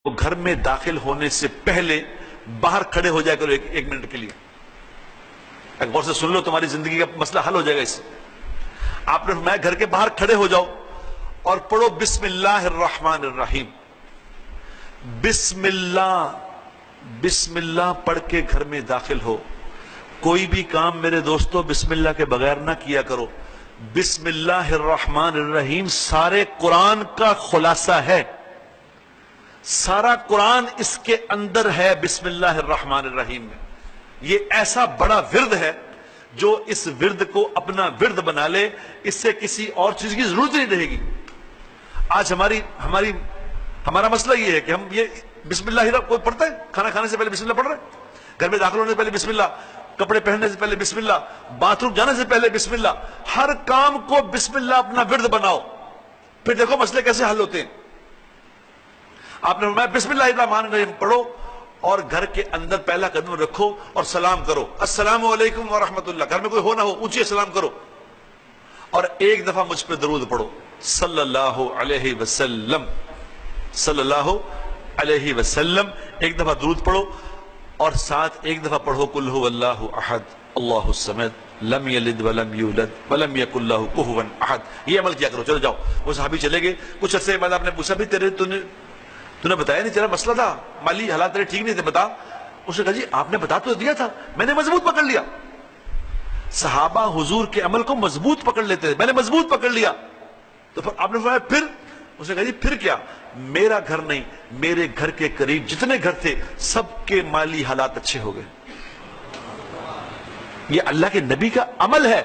وہ گھر میں داخل ہونے سے پہلے باہر کھڑے ہو جائے کرو ایک منٹ کے لیے. ایک غور سے سن لو، تمہاری زندگی کا مسئلہ حل ہو جائے گا اس سے. آپ نے فرمایا گھر کے باہر کھڑے ہو جاؤ اور پڑھو بسم اللہ الرحمن الرحیم. بسم اللہ پڑھ کے گھر میں داخل ہو. کوئی بھی کام میرے دوستو بسم اللہ کے بغیر نہ کیا کرو. بسم اللہ الرحمن الرحیم سارے قرآن کا خلاصہ ہے. سارا قرآن اس کے اندر ہے بسم اللہ الرحمن الرحیم میں. یہ ایسا بڑا ورد ہے جو اس ورد کو اپنا ورد بنا لے، اس سے کسی اور چیز کی ضرورت نہیں رہے گی. آج ہمارا مسئلہ یہ ہے کہ ہم یہ بسم اللہ کوئی پڑھتا ہے؟ کھانا کھانے سے پہلے بسم اللہ پڑھ رہے ہیں، گھر میں داخل ہونے سے پہلے بسم اللہ، کپڑے پہننے سے پہلے بسم اللہ، باتھ روم جانے سے پہلے بسم اللہ. ہر کام کو بسم اللہ اپنا ورد بناؤ، پھر دیکھو مسئلے کیسے حل ہوتے ہیں. آپ نے فرمایا بسم اللہ الرحمن الرحیم پڑھو اور گھر کے اندر پہلا قدم رکھو اور سلام کرو، السلام علیکم ورحمۃ اللہ. گھر میں کوئی ہو نہ ہو اونچی سلام کرو اور ایک دفعہ مجھ پہ درود پڑھو صلی اللہ علیہ وسلم. صلی اللہ علیہ وسلم ایک دفعہ درود پڑھو اور ساتھ ایک دفعہ پڑھو قل هو اللہ احد اللہ الصمد لم یلد ولم یولد ولم یکن له کفوا احد. یہ عمل کیا کرو. چلو جاؤ. وہ صحابی چلے گئے. کچھ عرصے بعد آپ نے پوچھا بھی تو نے بتایا نہیں، تیرا مسئلہ تھا، مالی حالات تیرے ٹھیک نہیں تھے، بتا. اس نے کہا جی آپ نے بتا تو دیا تھا، میں نے مضبوط پکڑ لیا. صحابہ حضور کے عمل کو مضبوط پکڑ لیتے تھے، میں نے مضبوط پکڑ لیا. تو پھر آپ نے فرمایا پھر؟ اس نے کہا جی پھر کیا؟ میرا گھر نہیں، میرے گھر کے قریب جتنے گھر تھے سب کے مالی حالات اچھے ہو گئے. یہ اللہ کے نبی کا عمل ہے.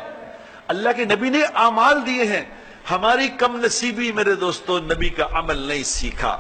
اللہ کے نبی نے اعمال دیے ہیں. ہماری کم نصیبی میرے دوستو نبی کا عمل نہیں سیکھا.